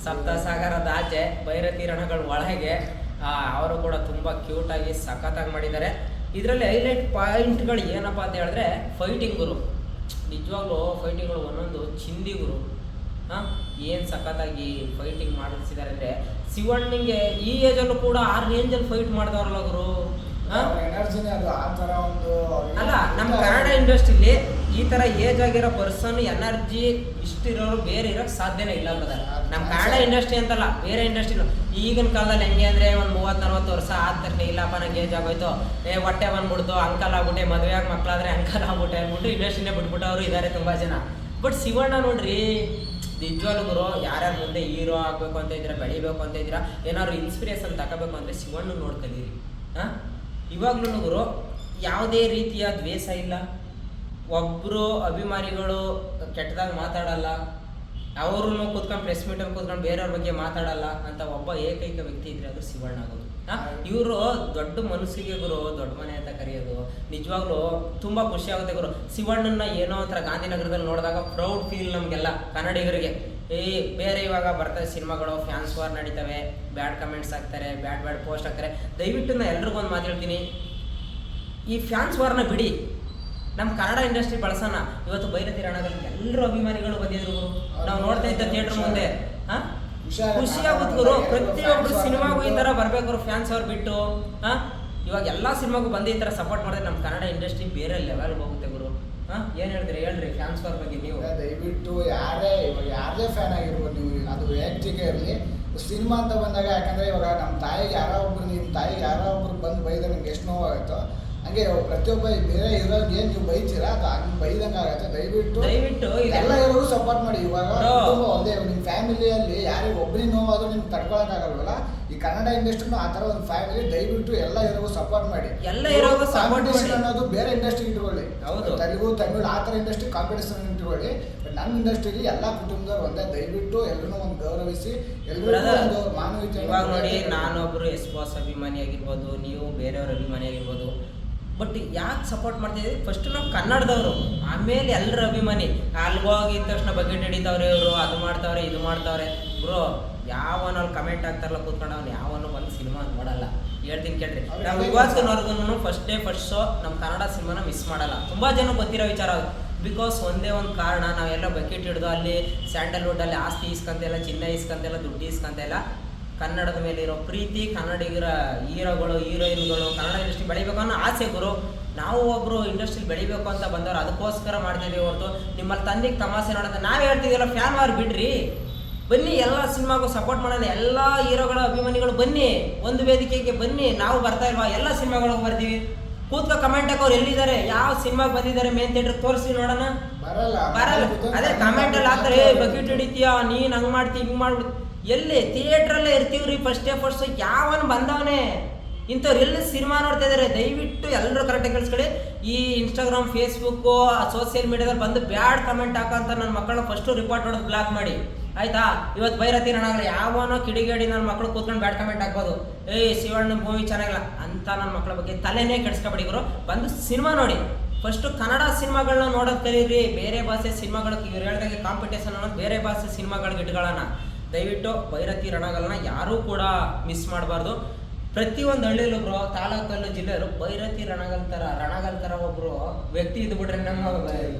[SPEAKER 1] ಸಪ್ತಸಾಗರದ ಆಚೆ ಭೈರತಿ ರಣಗಳ ಒಳಗೆ ಅವರು ಕೂಡ ತುಂಬ ಕ್ಯೂಟಾಗಿ ಸಖತ್ತಾಗಿ ಮಾಡಿದ್ದಾರೆ. ಇದರಲ್ಲಿ ಹೈಲೈಟ್ ಪಾಯಿಂಟ್ಗಳು ಏನಪ್ಪ ಅಂತ ಹೇಳಿದ್ರೆ ಫೈಟಿಂಗ್ ಗುರು, ನಿಜವಾಗ್ಲೂ ಫೈಟಿಂಗ್ಗಳು ಒಂದೊಂದು ಚಿಂದಿ ಗುರು. ಹಾಂ, ಏನು ಸಖತ್ತಾಗಿ ಫೈಟಿಂಗ್ ಮಾಡಿಸಿದ್ದಾರೆ ಅಂದರೆ ಶಿವಣ್ಣನಿಗೆ ಈ ಏಜಲ್ಲೂ ಕೂಡ ಆ ರೇಂಜಲ್ಲಿ ಫೈಟ್ ಮಾಡಿದವ್ರಲ್ಲ ಗುರು.
[SPEAKER 2] ಎನರ್ಜಿನೇ ಅದು ಆ ಥರ ಒಂದು
[SPEAKER 1] ಅಲ್ಲ, ನಮ್ಮ ಕನ್ನಡ ಇಂಡಸ್ಟ್ರಿಲಿ ಈ ಥರ ಏಜ್ ಆಗಿರೋ ಪರ್ಸನ್ ಎನರ್ಜಿ ಇಷ್ಟಿರೋರು ಬೇರೆ ಇರೋಕ್ಕೆ ಸಾಧ್ಯನೇ ಇಲ್ಲ ಬ್ರದರ್. ನಮ್ಮ ಕನ್ನಡ ಇಂಡಸ್ಟ್ರಿ ಅಂತಲ್ಲ, ಬೇರೆ ಇಂಡಸ್ಟ್ರಿನೂ ಈಗಿನ ಕಾಲದಲ್ಲಿ ಹೆಂಗೆ ಅಂದರೆ ಒಂದು 30-40 ವರ್ಷ ಆದ ತಕ್ಷಣ ಇಲ್ಲಪ್ಪ ನಂಗೆ ಏಜ್ ಆಗೋಯ್ತು, ಹೊಟ್ಟೆ ಬಂದ್ಬಿಡ್ತು, ಅಂಕಲ್ ಆಗ್ಬಿಟ್ಟೆ, ಮದುವೆ ಆಗಿ ಮಕ್ಕಳಾದ್ರೆ ಅಂಕಲ್ ಆಗ್ಬಿಟ್ಟೆ ಅಂದ್ಬಿಟ್ಟು ಇಂಡಸ್ಟ್ರಿನೇ ಬಿಟ್ಬಿಟ್ಟವರು ಇದ್ದಾರೆ ತುಂಬ ಜನ. ಬಟ್ ಶಿವಣ್ಣ ನೋಡ್ರಿ ನಿಜವಾಗ್ಲೂ ಗುರು, ಯಾರ್ಯಾರು ಮುಂದೆ ಹೀರೋ ಆಗಬೇಕು ಅಂತ ಇದ್ದೀರಾ, ಬೆಳಿಬೇಕು ಅಂತ ಇದ್ದೀರಾ, ಏನಾದ್ರು ಇನ್ಸ್ಪಿರೇಷನ್ ತಗೋಬೇಕು ಅಂದರೆ ಶಿವಣ್ಣ ನೋಡ್ಕಲೀರಿ. ಹಾಂ, ಇವಾಗ್ಲೂ ಗುರು ಯಾವುದೇ ರೀತಿಯ ದ್ವೇಷ ಇಲ್ಲ, ಒಬ್ಬರು ಅಭಿಮಾನಿಗಳು ಕೆಟ್ಟದಾಗಿ ಮಾತಾಡಲ್ಲ, ಅವ್ರೂ ಕೂತ್ಕೊಂಡು ಪ್ರೆಸ್ ಮೀಟಲ್ಲಿ ಕೂತ್ಕೊಂಡು ಬೇರೆಯವ್ರ ಬಗ್ಗೆ ಮಾತಾಡಲ್ಲ ಅಂತ ಒಬ್ಬ ಏಕೈಕ ವ್ಯಕ್ತಿ ಇದ್ರೆ ಅದು ಶಿವಣ್ಣ ಆಗೋದು. ಇವರು ದೊಡ್ಡ ಮನಸ್ಸಿಗೆ ಗುರು ದೊಡ್ಡ ಮನೆ ಅಂತ ಕರೆಯೋದು ನಿಜವಾಗ್ಲೂ ತುಂಬ ಖುಷಿ ಆಗುತ್ತೆ ಗುರು. ಶಿವಣ್ಣನ ಏನೋ ಒಂಥರ ಗಾಂಧಿನಗರದಲ್ಲಿ ನೋಡಿದಾಗ ಪ್ರೌಡ್ ಫೀಲ್ ನಮಗೆಲ್ಲ ಕನ್ನಡಿಗರಿಗೆ. ಬೇರೆ ಇವಾಗ ಬರ್ತದೆ ಸಿನಿಮಾಗಳು, ಫ್ಯಾನ್ಸ್ ವಾರ್ ನಡೀತವೆ, ಬ್ಯಾಡ್ ಕಮೆಂಟ್ಸ್ ಹಾಕ್ತಾರೆ, ಬ್ಯಾಡ್ ಪೋಸ್ಟ್ ಹಾಕ್ತಾರೆ. ದಯವಿಟ್ಟು ನಾನು ಎಲ್ರಿಗೂ ಒಂದು ಮಾತು ಹೇಳ್ತೀನಿ, ಈ ಫ್ಯಾನ್ಸ್ ವಾರ್ನ ಬಿಡಿ, ನಮ್ಮ ಕನ್ನಡ ಇಂಡಸ್ಟ್ರಿ ಬಳಸೋಣ. ಇವತ್ತು ಭೈರತಿ ರಣಗಲ್ ಎಲ್ಲರೂ ಅಭಿಮಾನಿಗಳು ಬಂದಿದ್ರು ಗುರು, ನಾವು ನೋಡ್ತಾ ಇದ್ದ ಥಿಯೇಟ್ರ್ ಮುಂದೆ. ಹಾಂ, ಖುಷಿ ಆಗುತ್ತೆ ಗುರು. ಪ್ರತಿಯೊಬ್ಬರು ಸಿನಿಮಾಗೂ ಈ ಥರ ಬರ್ಬೇಕು ಫ್ಯಾನ್ಸ್ ಅವ್ರು ಬಿಟ್ಟು. ಹಾಂ, ಇವಾಗ ಎಲ್ಲ ಸಿನಿಮಾಗೂ ಬಂದು ಈ ಥರ ಸಪೋರ್ಟ್ ಮಾಡಿದ್ರೆ ನಮ್ಮ ಕನ್ನಡ ಇಂಡಸ್ಟ್ರಿ ಬೇರೆ ಲೆವೆಲ್ಗೆ ಹೋಗುತ್ತೆ ಗುರು. ಹಾಂ, ಏನು ಹೇಳ್ತೀರಿ ಹೇಳ್ರಿ ಫ್ಯಾನ್ಸ್ ಅವ್ರ ಬಗ್ಗೆ ನೀವು?
[SPEAKER 2] ದಯವಿಟ್ಟು ಯಾರೇ ಫ್ಯಾನ್ ಆಗಿರ್ಬೋದು ನೀವು, ಅದು ವೈಯಕ್ತಿಕ ಇರಲಿ, ಸಿನಿಮಾ ಅಂತ ಬಂದಾಗ, ಯಾಕಂದರೆ ಇವಾಗ ನಮ್ಮ ತಾಯಿಗೆ ಯಾರೋ ಒಬ್ರು, ನಿಮ್ಮ ತಾಯಿಗೆ ಯಾರೋ ಒಬ್ರು ಬಂದು ಬೈದಾಗ ನಿಮ್ಗೆ ಎಷ್ಟು ನೋವಾಗುತ್ತೋ ಹಂಗೆ ಪ್ರತಿಯೊಬ್ಬ ಬೇರೆ ಇರೋರಿಗೆ ನೀವು ಬೈತೀರಾ, ಅದು ಹಂಗೆ ಬೈದಂಗೆ ಆಗುತ್ತೆ. ದಯವಿಟ್ಟು ಎಲ್ಲ ಇರೋರು ಸಪೋರ್ಟ್ ಮಾಡಿ. ಇವಾಗ ಒಂದೇ ನಿಮ್ಮ ಫ್ಯಾಮಿಲಿಯಲ್ಲಿ ಯಾರಿಗೆ ಒಬ್ಬರಿಗೆ ನೋವಾದರೂ ನಿಮ್ಗೆ ತಡ್ಕೊಳಕ್ಕಾಗಲ್ವಲ್ಲ, ಈ ಕನ್ನಡ ಇಂಡಸ್ಟ್ರಿನೂ ಆ ಥರ ಒಂದು ಫ್ಯಾಮಿಲಿ. ದಯವಿಟ್ಟು ಎಲ್ಲ ಇರೋರು ಸಪೋರ್ಟ್ ಮಾಡಿ.
[SPEAKER 1] ಎಲ್ಲ ಇರೋರು
[SPEAKER 2] ಕಾಂಪಿಟೇಷನ್ ಅನ್ನೋದು ಬೇರೆ ಇಂಡಸ್ಟ್ರಿ ಇಟ್ಕೊಳ್ಳಿ,
[SPEAKER 1] ಹೌದು,
[SPEAKER 2] ತೆಲುಗು ತಮಿಳು ಆ ಥರ ಇಂಡಸ್ಟ್ರಿ ಕಾಂಪಿಟೇಷನ್ ಇಟ್ಕೊಳ್ಳಿ. ಬಟ್ ನಮ್ಮ ಇಂಡಸ್ಟ್ರಿಲಿ ಎಲ್ಲ ಕುಟುಂಬದವ್ರು ಒಂದೇ. ದಯವಿಟ್ಟು ಎಲ್ಲರೂ ಒಂದು ಗೌರವಿಸಿ, ಎಲ್ಲರೂ ಒಂದು ಮಾನವೀಯತೆ.
[SPEAKER 1] ಇವಾಗ ನೋಡಿ, ನಾನೊಬ್ರು ಎಸ್ ಬಾಸ್ ಅಭಿಮಾನಿ ಆಗಿರ್ಬೋದು, ನೀವು ಬೇರೆಯವ್ರ ಅಭಿಮಾನಿ ಆಗಿರ್ಬೋದು, ಬಟ್ ಯಾಕೆ ಸಪೋರ್ಟ್ ಮಾಡ್ತಿದ್ದೀವಿ? ಫಸ್ಟ್ ನಾವು ಕನ್ನಡದವರು, ಆಮೇಲೆ ಎಲ್ಲರ ಅಭಿಮಾನಿ. ಅಲ್ಗೋಗಿದ ತಕ್ಷಣ ಬಕೆಟ್ ಹಿಡಿತಾವ್ರೆ ಇವರು, ಅದು ಮಾಡ್ತಾವ್ರೆ ಇದು ಮಾಡ್ತಾವ್ರೆ. ಬ್ರೋ, ಯಾವನಲ್ಲಿ ಕಮೆಂಟ್ ಆಗ್ತಾರಲ್ಲ ಕೂತ್ಕೊಂಡು ಅವ್ನು ಯಾವನು ಬಂದು ಸಿನಿಮಾ ನೋಡಲ್ಲ. ಹೇಳ್ತೀನಿ ಕೇಳ್ರಿ, ನಾವು ಇವತ್ತಿನವರೆಗೂ ಫಸ್ಟ್ ಡೇ ಫಸ್ಟ್ ಶೋ ನಮ್ಮ ಕನ್ನಡ ಸಿನಿಮಾನ ಮಿಸ್ ಮಾಡಲ್ಲ. ತುಂಬ ಜನ ಗೊತ್ತಿರೋ ವಿಚಾರ ಅದು. ಬಿಕಾಸ್ ಒಂದೇ ಒಂದು ಕಾರಣ, ನಾವೆಲ್ಲ ಬಕೆಟ್ ಹಿಡಿದು ಅಲ್ಲಿ ಸ್ಯಾಂಡಲ್ವುಡ್ಡಲ್ಲಿ ಆಸ್ತಿ ಇಸ್ಕೊಂತೆಲ್ಲ, ಚಿನ್ನ ಇಸ್ಕೊಂತೆಲ್ಲ, ದುಡ್ಡು ಇಸ್ಕೊಂತೆಲ್ಲ. ಕನ್ನಡದ ಮೇಲೆ ಇರೋ ಪ್ರೀತಿ, ಕನ್ನಡಿಗರ ಹೀರೋಗಳು ಹೀರೋಯಿನ್ಗಳು ಕನ್ನಡ ಇಂಡಸ್ಟ್ರಿ ಬೆಳಿಬೇಕು ಅನ್ನೋ ಆಸೆ ಗುರು. ನಾವು ಒಬ್ಬರು ಇಂಡಸ್ಟ್ರಿ ಬೆಳಿಬೇಕು ಅಂತ ಬಂದವರು, ಅದಕ್ಕೋಸ್ಕರ ಮಾಡ್ತಿದ್ದೀವಿ ಹೊರತು ನಿಮ್ಮಲ್ಲಿ ತಂದೆಗೆ ತಮಾಷೆ ನೋಡೋದು. ನಾವೇ ಹೇಳ್ತಿದ್ದೀವಲ್ಲ, ಫ್ಯಾನ್ ವಾರ್ ಬಿಡ್ರಿ, ಬನ್ನಿ ಎಲ್ಲ ಸಿನಿಮಾಗೂ ಸಪೋರ್ಟ್ ಮಾಡೋಣ. ಎಲ್ಲ ಹೀರೋಗಳ ಅಭಿಮಾನಿಗಳು ಬನ್ನಿ, ಒಂದು ವೇದಿಕೆಗೆ ಬನ್ನಿ. ನಾವು ಬರ್ತಾ ಇಲ್ವಾ? ಎಲ್ಲ ಸಿನಿಮಾಗಳಿಗೆ ಬರ್ತೀವಿ. ಕೂತ್ಕೊ ಕಮೆಂಟ್ ಹಾಕೋರು ಎಲ್ಲಿದ್ದಾರೆ, ಯಾವ ಸಿನಿಮಾಗೆ ಬಂದಿದ್ದಾರೆ, ಮೇನ್ ಥಿಯೇಟ್ರಿಗೆ ತೋರಿಸಿ ನೋಡೋಣ. ಬರಲ್ಲ. ಅದೇ ಕಮೆಂಟಲ್ಲಿ ಹಾಕ್ತಾರೆ, ಬಕೆಟ್ ಹಿಡಿತೀಯಾ ನೀನು, ಹಂಗೆ ಮಾಡ್ತೀವಿ ಹಿಂಗೆ ಮಾಡ್ಬಿಡ್ತೀವಿ. ಎಲ್ಲಿ ಥಿಯೇಟ್ರಲ್ಲೇ ಇರ್ತೀವ್ರಿ ಫಸ್ಟ್ ಡೇ ಫಸ್ಟ್. ಯಾವನು ಬಂದವನೇ ಇಂಥವ್ರು ಎಲ್ಲಿ ಸಿನಿಮಾ ನೋಡ್ತಾ ಇದ್ದಾರೆ? ದಯವಿಟ್ಟು ಎಲ್ಲರೂ ಕರೆಕ್ಟಾಗಿ ಕೇಳಿಸ್ಕೊಳ್ಳಿ. ಈ ಇನ್ಸ್ಟಾಗ್ರಾಮ್, ಫೇಸ್ಬುಕ್ಕು, ಸೋಷಿಯಲ್ ಮೀಡಿಯಾದಲ್ಲಿ ಬಂದು ಬ್ಯಾಡ್ ಕಮೆಂಟ್ ಹಾಕೋಂಥ ನನ್ನ ಮಕ್ಕಳನ್ನ ಫಸ್ಟು ರಿಪೋರ್ಟ್ ಹೊಡೆದು ಬ್ಲಾಕ್ ಮಾಡಿ, ಆಯಿತಾ? ಇವತ್ತು ಭೈರತಿ ರಣಗಲ್ ಯಾವನೋ ಕಿಡಿಗೇಡಿ ನನ್ನ ಮಕ್ಕಳು ಕೂತ್ಕೊಂಡು ಬ್ಯಾಡ್ ಕಮೆಂಟ್ ಹಾಕ್ಬೋದು, ಶಿವಣ್ಣ ಮೂವಿ ಚೆನ್ನಾಗಿಲ್ಲ ಅಂತ ನನ್ನ ಮಕ್ಕಳ ಬಗ್ಗೆ ತಲೆನೇ ಕೆಡಿಸ್ಕೊಬಿಡಿಗರು. ಬಂದು ಸಿನಿಮಾ ನೋಡಿ. ಫಸ್ಟು ಕನ್ನಡ ಸಿನಿಮಾಗಳನ್ನ ನೋಡೋದು ಕಲೀರಿ. ಬೇರೆ ಭಾಷೆ ಸಿನಿಮಾಗಳಿಗೆ ಇವ್ರು ಹೇಳ್ದಾಗೆ ಕಾಂಪಿಟೇಷನ್ ಅನ್ನೋದು ಬೇರೆ ಭಾಷೆ ಸಿನಿಮಾಗಳಿಗೆ ಇಟ್ಕೊಳ್ಳೋಣ. ದಯವಿಟ್ಟು ಭೈರತಿ ರಣಗಲ್ನ ಯಾರೂ ಕೂಡ ಮಿಸ್ ಮಾಡಬಾರ್ದು. ಪ್ರತಿಯೊಂದು ಹಳ್ಳಿಯಲ್ಲೂ ಬ್ರೋ, ತಾಲೂಕಲ್ಲೂ ಜಿಲ್ಲೆಯಲ್ಲೂ ಭೈರತಿ ರಣಗಲ್ ಥರ ಒಬ್ಬರು ವ್ಯಕ್ತಿ ಇದ್ದು ಬಿಟ್ರೆ ನಮ್ಮ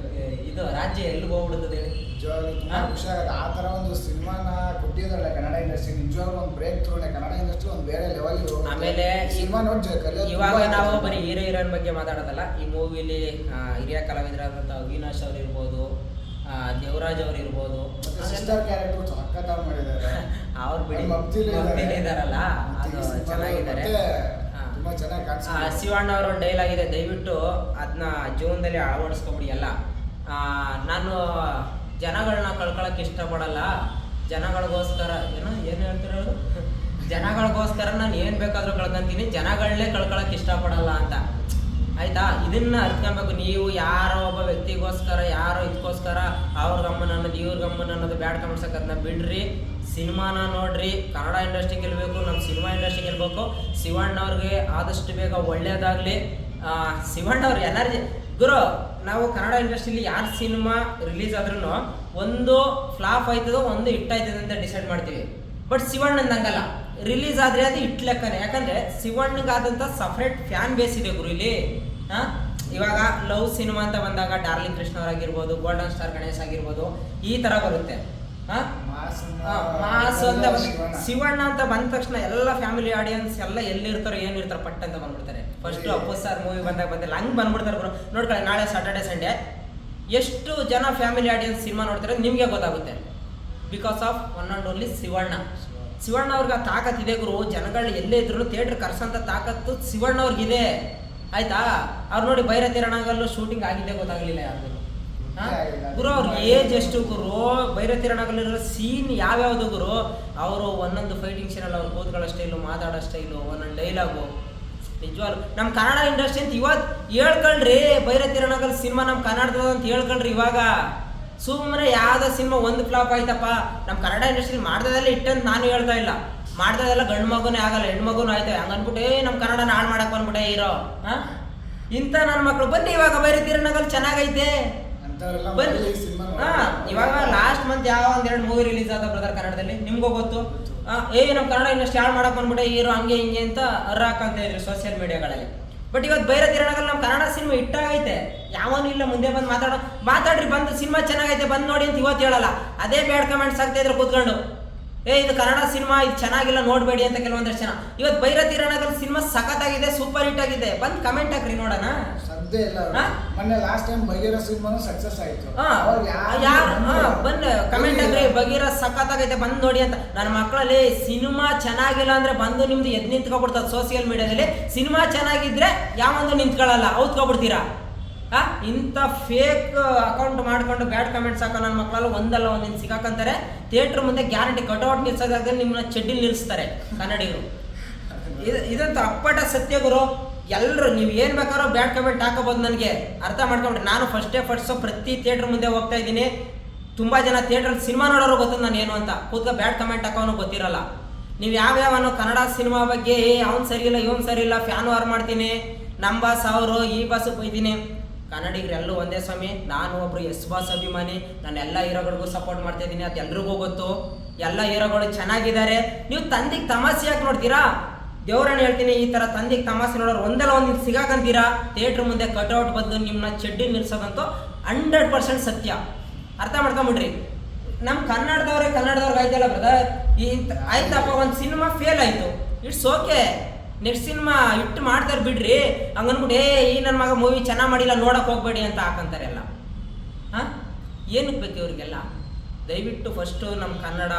[SPEAKER 1] ಇದು ರಾಜ್ಯ ಎಲ್ಲಿಗೆ ಹೋಗ್ಬಿಡುತ್ತದೆ ಹೇಳಿ.
[SPEAKER 2] ನಿಜವಾಗ್ಲೂ ತುಂಬ ಖುಷಿ ಆಗುತ್ತೆ. ಆ ಥರ ಒಂದು ಸಿನಿಮಾನ ಕೊಟ್ಟಿದ್ದಾರಲ್ಲ ಕನ್ನಡ ಇಂಡಸ್ಟ್ರಿ, ನಿಜವಾಗ್ಲೂ ಒಂದು ಬ್ರೇಕ್ ಥ್ರೂನೇ. ಕನ್ನಡ ಇಂಡಸ್ಟ್ರಿ ಒಂದು ಬೇರೆ ಲೆವೆಲ್ಗೆ. ಆಮೇಲೆ ಸಿನಿಮಾ ನೋಡಿ
[SPEAKER 1] ಇವಾಗ ನಾವು ಬರೀ ಹೀರೋಯಿನ್ ಬಗ್ಗೆ ಮಾತಾಡೋದಲ್ಲ, ಈ ಮೂವಿಲಿ ಹಿರಿಯ ಕಲಾವಿದರಾದಂಥ ಅವಿನಾಶ್ ಅವ್ರು ಇರ್ಬೋದು, ದೇವರಾಜ್ ಅವ್ರು ಇರ್ಬೋದು,
[SPEAKER 2] ಸಿಸ್ಟರ್ ಕ್ಯಾರೆಕ್ಟರ್ ಸಖತ್ತಾಗಿ ಮಾಡಿದ್ದಾರೆ.
[SPEAKER 1] ಅವ್ರು ಬಿಡಿ ಇದಾರಲ್ಲ, ಅದು ಚೆನ್ನಾಗಿದ್ದಾರೆ,
[SPEAKER 2] ತುಂಬ ಚೆನ್ನಾಗಿ ಕಾಣಿಸ್ತಾರೆ.
[SPEAKER 1] ಶಿವಣ್ಣ ಅವ್ರ ಒಂದು ಡೈಲಾಗ್ ಇದೆ, ದಯವಿಟ್ಟು ಅದನ್ನ ಜೀವನದಲ್ಲಿ ಅಳವಡಿಸ್ಕೊಬಿಡಿ. ಎಲ್ಲ ನಾನು ಜನಗಳನ್ನ ಕಳ್ಕೊಳಕ್ಕೆ ಇಷ್ಟಪಡಲ್ಲ, ಜನಗಳಿಗೋಸ್ಕರ ಏನು ಹೇಳ್ತಿರೋದು ಜನಗಳಿಗೋಸ್ಕರ ನಾನು ಏನು ಬೇಕಾದರೂ ಕಳ್ಕೊಂತೀನಿ, ಜನಗಳನ್ನೇ ಕಳ್ಕೊಳಕ್ಕೆ ಇಷ್ಟಪಡಲ್ಲ ಅಂತ. ಆಯಿತಾ? ಇದನ್ನು ಅರ್ತ್ಕೊಬೇಕು. ನೀವು ಯಾರೋ ಒಬ್ಬ ವ್ಯಕ್ತಿಗೋಸ್ಕರ ಯಾರೋ ಇದಕ್ಕೋಸ್ಕರ ಅವ್ರ ಗಮ್ಮನ ಅನ್ನೋದು ಇವ್ರ ಗಮ್ಮನ ಅನ್ನೋದು ಬ್ಯಾಡ್ ಕಮೆಂಟ್ಸಕ್ಕೆ ಅದನ್ನ ಬಿಡ್ರಿ. ಸಿನಿಮಾನ ನೋಡ್ರಿ. ಕನ್ನಡ ಇಂಡಸ್ಟ್ರಿ ಗೆಲ್ಲಬೇಕು, ನಮ್ಮ ಸಿನಿಮಾ ಇಂಡಸ್ಟ್ರಿ ಗೆಲ್ಲಬೇಕು. ಶಿವಣ್ಣವ್ರಿಗೆ ಆದಷ್ಟು ಬೇಗ ಒಳ್ಳೇದಾಗಲಿ. ಶಿವಣ್ಣವ್ರು ಎನರ್ಜಿ ಗುರು. ನಾವು ಕನ್ನಡ ಇಂಡಸ್ಟ್ರಿಲಿ ಯಾರು ಸಿನಿಮಾ ರಿಲೀಸ್ ಆದ್ರೂ ಒಂದು ಫ್ಲಾಪ್ ಆಯ್ತದೋ ಒಂದು ಹಿಟ್ ಆಯ್ತದೆ ಅಂತ ಡಿಸೈಡ್ ಮಾಡ್ತೀವಿ. ಬಟ್ ಶಿವಣ್ಣಂದಂಗಲ್ಲ, ರಿಲೀಸ್ ಆದರೆ ಅದು ಹಿಟ್ ಲೆಕ್ಕನೇ. ಯಾಕಂದರೆ ಶಿವಣ್ಣಗಾದಂಥ ಸಪ್ರೇಟ್ ಫ್ಯಾನ್ ಬೇಸ್ ಇದೆ ಗುರು ಇಲ್ಲಿ. ಇವಾಗ ಲವ್ ಸಿನಿಮಾ ಅಂತ ಬಂದಾಗ ಡಾರ್ಲಿಂಗ್ ಕೃಷ್ಣ ಅವರಾಗಿರ್ಬೋದು, ಗೋಲ್ಡನ್ ಸ್ಟಾರ್ ಗಣೇಶ್ ಆಗಿರ್ಬೋದು, ಈ ಥರ ಬರುತ್ತೆ. ಮಾಸ್ ಅಂತ ಶಿವಣ್ಣ ಅಂತ ಬಂದ ತಕ್ಷಣ ಎಲ್ಲ ಫ್ಯಾಮಿಲಿ ಆಡಿಯನ್ಸ್ ಎಲ್ಲ ಎಲ್ಲಿರ್ತಾರೋ ಏನಿರ್ತಾರೋ ಪಟ್ ಅಂತ ಬಂದ್ಬಿಡ್ತಾರೆ. ಫಸ್ಟ್ ಅಪ್ಪು ಸರ್ ಮೂವಿ ಬಂದಾಗ ಬಂದಿಲ್ಲ, ಹಂಗೆ ಬಂದ್ಬಿಡ್ತಾರೆ ಗುರು. ನೋಡ್ಕೊಳ್ಳಿ, ನಾಳೆ ಸ್ಯಾಟರ್ಡೆ ಸಂಡೇ ಎಷ್ಟು ಜನ ಫ್ಯಾಮಿಲಿ ಆಡಿಯನ್ಸ್ ಸಿನಿಮಾ ನೋಡ್ತಾರೆ ನಿಮಗೆ ಗೊತ್ತಾಗುತ್ತೆ. Because of one and only Shivanna. Shivanna ಅವ್ರಿಗೆ ತಾಕತ್ತಿದೆ ಗುರು. ಜನಗಳು ಎಲ್ಲೇ ಇದ್ರು ಥಿಯೇಟ್ರ್ ಕರ್ಸಂತ ತಾಕತ್ತು ಶಿವಣ್ಣವ್ರಿಗಿದೆ. ಆಯ್ತಾ? ಅವ್ರು ನೋಡಿ ಭೈರತಿರಣಗಲ್ಲೂ ಶೂಟಿಂಗ್ ಆಗಿದೆ ಗೊತ್ತಾಗಲಿಲ್ಲ ಯಾರಿಗೂ. ಗುರು ಅವ್ರ ಏಜ್ ಎಷ್ಟು ಗುರು? ಭೈರತಿರಣಗಲ್ಲಿರೋ ಸೀನ್ ಯಾವ್ಯಾವುದು ಗುರು? ಅವರು ಒಂದೊಂದು ಫೈಟಿಂಗ್ ಸೀನಲ್ಲಿ ಅವ್ರು ಕೂತ್ಕೊಳ್ಳೋ ಸ್ಟೈಲು, ಮಾತಾಡೋ ಸ್ಟೈಲು, ಒಂದೊಂದು ಡೈಲಾಗು ನಿಜವಾಗ್ಲು ನಮ್ಮ ಕನ್ನಡ ಇಂಡಸ್ಟ್ರಿ ಅಂತ ಇವತ್ತು ಹೇಳ್ಕೊಳ್ರಿ. ಭೈರತಿರಣಗಲ್ ಸಿನಿಮಾ ನಮ್ಮ ಕನ್ನಡದ ಅಂತ ಹೇಳ್ಕೊಳ್ರಿ. ಇವಾಗ ಸುಮ್ಮನೆ ಯಾವುದೋ ಸಿನಿಮಾ ಒಂದು ಫ್ಲಾಪ್ ಆಯ್ತಪ್ಪ, ನಮ್ಮ ಕನ್ನಡ ಇಂಡಸ್ಟ್ರಿ ಮಾಡ್ದದೆಲ್ಲ ಇಟ್ಟಂತ ನಾನು ಹೇಳ್ತಾ ಇಲ್ಲ. ಮಾಡ್ದದೆಲ್ಲ ಗಂಡು ಮಗುನೇ ಆಗಲ್ಲ, ಹೆಣ್ಣು ಮಗುನೂ ಆಯ್ತು. ಹಂಗೆ ಅಂದ್ಬಿಟ್ಟು ನಮ್ಮ ಕನ್ನಡನ ಹಾಳು ಮಾಡಕ್ಕೆ ಬಂದ್ಬಿಟ್ಟೆ ಹೀರೋ. ಇಂಥ ನನ್ನ ಮಕ್ಕಳು ಬನ್ನಿ ಇವಾಗ ಭೈರತಿರಣಗಲ್ ಚೆನ್ನಾಗೈತೆ ಬನ್ನಿ. ಇವಾಗ ಲಾಸ್ಟ್ ಮಂತ್ ಯಾವ ಒಂದೆರಡು ಮೂವಿ ರಿಲೀಸ್ ಆದ ಬ್ರದರ್ ಕನ್ನಡದಲ್ಲಿ, ನಿಮ್ಗೂ ಗೊತ್ತು. ನಮ್ಮ ಕನ್ನಡ ಇನ್ನಷ್ಟು ಹಾಳು ಮಾಡಕ್ಕೆ ಬಂದ್ಬಿಟ್ಟೆ ಹೀರೋ ಹಂಗೆ ಹಿಂಗೆ ಅಂತ ಅರ್ರಾಕಂತ ಇದ್ರು ಸೋಷಿಯಲ್ ಮೀಡಿಯಾಗಳಲ್ಲಿ. ಬಟ್ ಇವತ್ತು ಭೈರತಿರಣಗಲ್ ನಮ್ಮ ಕನ್ನಡ ಸಿನಿಮಾ ಇಟ್ಟಾಗೈತೆ. ಯಾವನೂ ಇಲ್ಲ ಮುಂದೆ ಬಂದು ಮಾತಾಡ್ರಿ, ಬಂದು ಸಿನಿಮಾ ಚೆನ್ನಾಗೈತೆ ಬಂದು ನೋಡಿ ಅಂತ ಇವತ್ತು ಹೇಳಲ್ಲ. ಅದೇ ಬ್ಯಾಡ್ ಕಮೆಂಟ್ಸ್ ಆಗ್ತಾ ಇದ್ರು ಕೂತ್ಕೊಂಡು, ಇದು ಕನ್ನಡ ಸಿನಿಮಾ ಇದು ಚೆನ್ನಾಗಿಲ್ಲ ನೋಡಬೇಡಿ ಅಂತ ಕೆಲವೊಂದಷ್ಟು ಜನ. ಇವತ್ತು ಭೈರತಿರಣಗಲ್ ಸಿನಿಮಾ ಸಖತ್ತಾಗಿದೆ, ಸೂಪರ್ ಹಿಟ್ ಆಗಿದೆ, ಬಂದು ಕಮೆಂಟ್ ಹಾಕ್ರಿ ನೋಡೋಣ.
[SPEAKER 2] ಸದ್ಯ ಇಲ್ಲ, ಮೊನ್ನೆ ಲಾಸ್ಟ್ ಟೈಮ್ ಭಗೀರ ಸಿನಿಮಾನು ಸಕ್ಸಸ್ ಆಯ್ತು.
[SPEAKER 1] ಬಂದು ಕಮೆಂಟ್ ಹಾಕ್ರಿ, ಭಗೀರ ಸಖತ್ತಾಗೈತೆ ಬಂದು ನೋಡಿ ಅಂತ. ನನ್ನ ಮಕ್ಕಳಲ್ಲಿ ಸಿನಿಮಾ ಚೆನ್ನಾಗಿಲ್ಲ ಅಂದ್ರೆ ಬಂದು ನಿಮ್ದು ಎದ್ದು ನಿಂತ್ಕೊಬಿಡ್ತದೆ ಸೋಷಿಯಲ್ ಮೀಡಿಯಾದಲ್ಲಿ. ಸಿನಿಮಾ ಚೆನ್ನಾಗಿದ್ರೆ ಯಾವೊಂದು ನಿಂತ್ಕೊಳ್ಳಲ್ಲ, ಔತ್ಕೊಬಿಡ್ತೀರಾ. ಇಂಥ ಫೇಕ್ ಅಕೌಂಟ್ ಮಾಡ್ಕೊಂಡು ಬ್ಯಾಡ್ ಕಮೆಂಟ್ಸ್ ಹಾಕೋ ನನ್ನ ಮಕ್ಕಳೆಲ್ಲ ಒಂದಲ್ಲ ಒಂದಿನ ಸಿಕ್ಕಾಕಂತಾರೆ. ಥಿಯೇಟ್ರ್ ಮುಂದೆ ಗ್ಯಾರಂಟಿ ಕಟೌಟ್ ನಿಲ್ಸೋದಾಗ ನಿಮ್ಮನ್ನ ಚಡ್ಡಿ ನಿಲ್ಲಿಸ್ತಾರೆ ಕನ್ನಡಿಗರು. ಇದಂತೂ ಅಪ್ಪಟ ಸತ್ಯ ಗುರು. ಎಲ್ಲರೂ ನೀವು ಏನು ಬೇಕಾದ್ರೂ ಬ್ಯಾಡ್ ಕಮೆಂಟ್ ಹಾಕೋಬೋದು. ನನಗೆ ಅರ್ಥ ಮಾಡ್ಕೊಂಡ್ರಿ. ನಾನು ಫಸ್ಟ್ ಪ್ರತಿ ಥಿಯೇಟ್ರ್ ಮುಂದೆ ಹೋಗ್ತಾ ಇದ್ದೀನಿ. ತುಂಬ ಜನ ಥಿಯೇಟ್ರಲ್ಲಿ ಸಿನಿಮಾ ನೋಡೋರು ಗೊತ್ತು ನಾನು ಏನು ಅಂತ. ಕೂತ್ಕೊ ಬ್ಯಾಡ್ ಕಮೆಂಟ್ ಹಾಕೋನು ಗೊತ್ತಿರಲ್ಲ. ನೀವು ಯಾವ್ಯಾವನು ಕನ್ನಡ ಸಿನಿಮಾ ಬಗ್ಗೆ ಅವ್ನು ಸರಿ ಇಲ್ಲ ಇವನು ಸರಿ ಇಲ್ಲ ಫ್ಯಾನ್ ವಾರ್ ಮಾಡ್ತೀನಿ, ನಮ್ಮ ಬಾಸ್ ಅವರು ಈ ಬಾಸು ಬೈತೀನಿ. ಕನ್ನಡಿಗರೆಲ್ಲೂ ಒಂದೇ ಸ್ವಾಮಿ. ನಾನು ಒಬ್ಬರು ಎಸ್ ಬಾಸ್ ಅಭಿಮಾನಿ. ನಾನು ಎಲ್ಲ ಹೀರೋಗಳಿಗೂ ಸಪೋರ್ಟ್ ಮಾಡ್ತಾ ಇದ್ದೀನಿ, ಅದು ಎಲ್ರಿಗೂ ಗೊತ್ತು. ಎಲ್ಲ ಹೀರೋಗಳು ಚೆನ್ನಾಗಿದ್ದಾರೆ. ನೀವು ತಂದಿಗೆ ತಮಾಷೆ ಯಾಕೆ ನೋಡ್ತೀರಾ? ದೇವ್ರನ್ನ ಹೇಳ್ತೀನಿ, ಈ ಥರ ತಂದಿಗೆ ತಮಾಷೆ ನೋಡೋರು ಒಂದಲ್ಲ ಒಂದು ಸಿಗಾಕಂತೀರಾ. ಥಿಯೇಟ್ರ್ ಮುಂದೆ ಕಟೌಟ್ ಬಂದು ನಿಮ್ಮನ್ನ ಚಡ್ಡಿ ನಿಲ್ಸೋದಂತೂ 100% ಸತ್ಯ. ಅರ್ಥ ಮಾಡ್ಕೊಂಬಿಡ್ರಿ. ನಮ್ಮ ಕನ್ನಡದವ್ರಿಗೆ ಆಯ್ತಲ್ಲ ಬ್ರದರ್. ಆಯ್ತಪ್ಪ, ಒಂದು ಸಿನಿಮಾ ಫೇಲ್ ಆಯಿತು, ಇಟ್ಸ್ ಓಕೆ. ನೆಕ್ಸ್ಟ್ ಸಿನಿಮಾ ಇಟ್ಟು ಮಾಡ್ತಾರೆ ಬಿಡ್ರಿ. ಹಂಗನ್ಬಿಟ್ಟು ಈ ನನ್ನ ಮಗ ಮೂವಿ ಚೆನ್ನಾಗಿ ಮಾಡಿಲ್ಲ ನೋಡೋಕೆ ಹೋಗ್ಬೇಡಿ ಅಂತ ಹಾಕಂತಾರೆ ಎಲ್ಲ. ಏನಕ್ಕೆ ಬೇಕು ಇವ್ರಿಗೆಲ್ಲ? ದಯವಿಟ್ಟು ಫಸ್ಟು ನಮ್ಮ ಕನ್ನಡ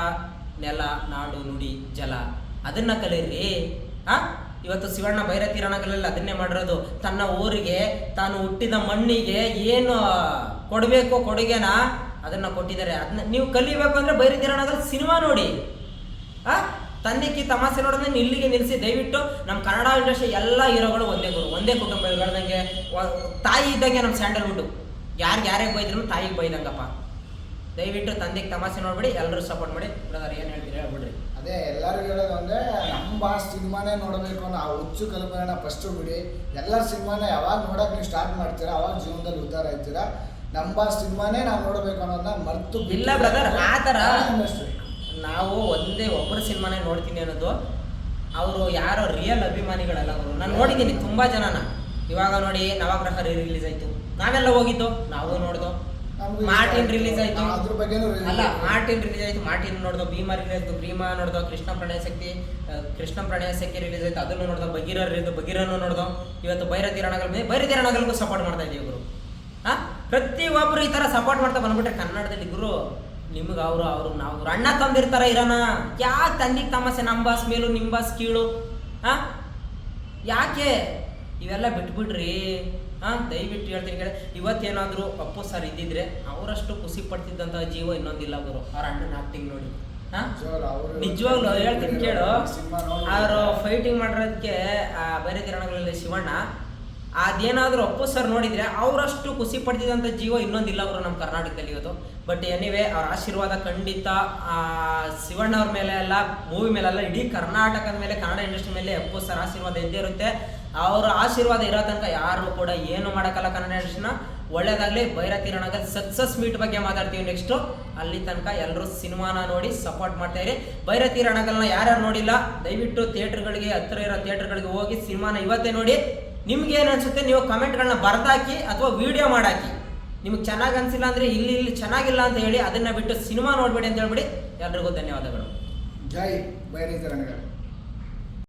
[SPEAKER 1] ನೆಲ, ನಾಡು, ನುಡಿ, ಜಲ ಅದನ್ನು ಕಲೀರಿ. ಇವತ್ತು ಶಿವಣ್ಣ ಭೈರತಿರಣಗಲಲ್ಲಿ ಅದನ್ನೇ ಮಾಡಿರೋದು. ತನ್ನ ಊರಿಗೆ, ತಾನು ಹುಟ್ಟಿದ ಮಣ್ಣಿಗೆ ಏನು ಕೊಡಬೇಕು ಕೊಡುಗೆನ ಅದನ್ನು ಕೊಟ್ಟಿದ್ದಾರೆ. ಅದನ್ನ ನೀವು ಕಲಿಬೇಕು ಅಂದರೆ ಭೈರತಿರಣಗಲ್ ಸಿನಿಮಾ ನೋಡಿ. ತಂದೆಕ್ಕಿ ತಮಾಷೆ ನೋಡೋದನ್ನ ಇಲ್ಲಿಗೆ ನಿಲ್ಲಿಸಿ. ದಯವಿಟ್ಟು ನಮ್ಮ ಕನ್ನಡ ಇಂಡಸ್ಟ್ರಿ ಎಲ್ಲ ಹೀರೋಗಳು ಒಂದೇ ಗುರು, ಒಂದೇ ಕುಟುಂಬ. ಹೇಳ್ದಂಗೆ ತಾಯಿ ಇದ್ದಂಗೆ ನಮ್ಮ ಸ್ಯಾಂಡಲ್ವುಡ್. ಯಾರಿಗೆ ಬೈದ್ರು ತಾಯಿಗೆ ಬೈದಂಗಪ್ಪ. ದಯವಿಟ್ಟು ತಂದೆಗೆ ತಮಾಷೆ ನೋಡ್ಬೇಡಿ, ಎಲ್ಲರೂ ಸಪೋರ್ಟ್ ಮಾಡಿ. ಬ್ರದರ್ ಏನು ಹೇಳ್ತೀರಿ ಹೇಳ್ಬಿಡ್ರಿ.
[SPEAKER 2] ಅದೇ ಎಲ್ಲರಿಗೂ ಹೇಳೋದು ಅಂದರೆ ನಮ್ಮ ಬಾಸ್ ಸಿನಿಮಾನೇ ನೋಡಬೇಕು ಅನ್ನೋ ಆ ಹುಚ್ಚು ಕಲ್ಪನೆನ ಫಸ್ಟು ಬಿಡಿ. ಎಲ್ಲ ಸಿನಿಮಾನ ಯಾವಾಗ ನೋಡೋಕೆ ನೀವು ಸ್ಟಾರ್ಟ್ ಮಾಡ್ತೀರಾ ಅವಾಗ ಜೀವನದಲ್ಲಿ ಉದ್ಧಾರ ಆಯ್ತೀರಾ. ನಮ್ಮ ಬಾಸ್ ಸಿನಿಮಾನೇ ನಾವು ನೋಡಬೇಕು ಅನ್ನೋದನ್ನ ಮರ್ತು
[SPEAKER 1] ಇಲ್ಲ ಬ್ರದರ್. ಆ ಥರ ನಾವು ಒಬ್ಬರು ಸಿನಿಮಾನೇ ನೋಡ್ತೀನಿ ಅನ್ನೋದು ಅವರು ಯಾರೋ ರಿಯಲ್ ಅಭಿಮಾನಿಗಳಲ್ಲ ಅವರು. ನಾನು ನೋಡಿದ್ದೀನಿ ತುಂಬ ಜನನ. ಇವಾಗ ನೋಡಿ ನವಗ್ರಹ ರಿಲೀಸ್ ಆಯಿತು, ನಾವೆಲ್ಲ ಹೋಗಿದ್ದು, ನಾವು ನೋಡ್ದೋ. ಮಾರ್ಟಿನ್ ರಿಲೀಸ್ ಆಯಿತು, ಮಾರ್ಟಿನ್ ರಿಲೀಸ್ ಆಯಿತು, ಮಾರ್ಟಿನ್ ನೋಡ್ದೋ. ಭೀಮಾ ರಿಲೀಸ್ ಆಯಿತು, ಭೀಮಾ ನೋಡ್ದೋ. ಕೃಷ್ಣ ಪ್ರಣಯ ಶಕ್ತಿ ರಿಲೀಸ್ ಆಯಿತು, ಅದನ್ನು ನೋಡ್ದೋ. ಬಗೀರನ್ನು ನೋಡ್ದೋ. ಇವತ್ತು ಭೈರತಿರಣಗಲ್ಗೂ ಸಪೋರ್ಟ್ ಮಾಡ್ತಾ ಇದ್ದೀವಿ ಗುರು. ಪ್ರತಿಯೊಬ್ಬರು ಈ ಥರ ಸಪೋರ್ಟ್ ಮಾಡ್ತಾ ಬಂದ್ಬಿಟ್ರೆ ಕನ್ನಡದಲ್ಲಿ ಗುರು ನಿಮ್ಗೆ ಅವರು ನಾವು ಅಣ್ಣ ತಂದಿರ್ತಾರ ಇರೋಣ. ಯಾಕೆ ತಂದಿಗೆ ತಮಾಷೆ? ನಮ್ಮ ಬಾಸ್ ಮೇಲೂ ನಿಮ್ಮ ಬಾಸ್ ಕೀಳು. ಯಾಕೆ ಇವೆಲ್ಲ ಬಿಟ್ಬಿಡ್ರಿ. ದಯವಿಟ್ಟು ಹೇಳ್ತೀನಿ ಕೇಳಿ, ಇವತ್ತೇನಾದರೂ ಅಪ್ಪು ಸರ್ ಇದ್ದಿದ್ರೆ ಅವರಷ್ಟು ಖುಷಿ ಪಡ್ತಿದ್ದಂಥ ಜೀವ ಇನ್ನೊಂದಿಲ್ಲ ಗುರು. ಅವ್ರ ಅಣ್ಣನ ಆಕ್ಟಿಂಗ್ ನೋಡಿ ನಿಜವಾಗ್ಲೂ ಹೇಳ್ತೀನಿ ಕೇಳು. ಅವರು ಫೈಟಿಂಗ್ ಮಾಡಿರೋದಕ್ಕೆ ಬೇರೆ ಕಿರಣಗಳಲ್ಲಿ ಶಿವಣ್ಣ ಅದೇನಾದರೂ ಅಪ್ಪು ಸರ್ ನೋಡಿದರೆ ಅವರಷ್ಟು ಖುಷಿ ಪಡ್ತಿದ್ದಂಥ ಜೀವ ಇನ್ನೊಂದಿಲ್ಲ ಅವರು ನಮ್ಮ ಕರ್ನಾಟಕದಲ್ಲಿ ಇವತ್ತು. ಬಟ್ ಎನಿವೇ ಅವ್ರ ಆಶೀರ್ವಾದ ಖಂಡಿತ ಶಿವಣ್ಣ ಅವ್ರ ಮೇಲೆ ಅಲ್ಲ, ಮೂವಿ ಮೇಲೆಲ್ಲ, ಇಡೀ ಕರ್ನಾಟಕದ ಮೇಲೆ, ಕನ್ನಡ ಇಂಡಸ್ಟ್ರಿ ಮೇಲೆ ಅಪ್ಪು ಸರ್ ಆಶೀರ್ವಾದ ಇದ್ದೇ ಇರುತ್ತೆ. ಅವರ ಆಶೀರ್ವಾದ ಇರೋ ತನಕ ಯಾರು ಕೂಡ ಏನು ಮಾಡೋಕ್ಕಲ್ಲ ಕನ್ನಡ ಇಂಡಸ್ಟ್ರಿನ. ಒಳ್ಳೇದಾಗಲಿ. ಭೈರತಿ ರಣಗಲ್ ಸಕ್ಸಸ್ ಮೀಟ್ ಬಗ್ಗೆ ಮಾತಾಡ್ತೀವಿ ನೆಕ್ಸ್ಟು. ಅಲ್ಲಿ ತನಕ ಎಲ್ಲರೂ ಸಿನಿಮಾನ ನೋಡಿ ಸಪೋರ್ಟ್ ಮಾಡ್ತಾಯಿರಿ. ಭೈರತಿ ರಣಗಲ್ನ ಯಾರ್ಯಾರು ನೋಡಿಲ್ಲ ದಯವಿಟ್ಟು ಥಿಯೇಟ್ರ್ಗಳಿಗೆ, ಹತ್ತಿರ ಇರೋ ಥಿಯೇಟ್ರ್ಗಳಿಗೆ ಹೋಗಿ ಸಿನಿಮಾನ ಇವತ್ತೇ ನೋಡಿ. ನಿಮ್ಗೆ ಏನು ಅನಿಸುತ್ತೆ ನೀವು ಕಮೆಂಟ್ಗಳನ್ನ ಬರ್ದಾಕಿ ಅಥವಾ ವಿಡಿಯೋ ಮಾಡಾಕಿ. ನಿಮ್ಗೆ ಚೆನ್ನಾಗಿ ಅನಿಸಿಲ್ಲ ಅಂದರೆ ಇಲ್ಲಿ ಚೆನ್ನಾಗಿಲ್ಲ ಅಂತ ಹೇಳಿ, ಅದನ್ನು ಬಿಟ್ಟು ಸಿನಿಮಾ ನೋಡಬೇಡಿ ಅಂತ ಹೇಳ್ಬಿಡಿ. ಎಲ್ರಿಗೂ ಧನ್ಯವಾದಗಳು.
[SPEAKER 2] ಜೈ ಭೈರತಿ ರಣಗಲ್.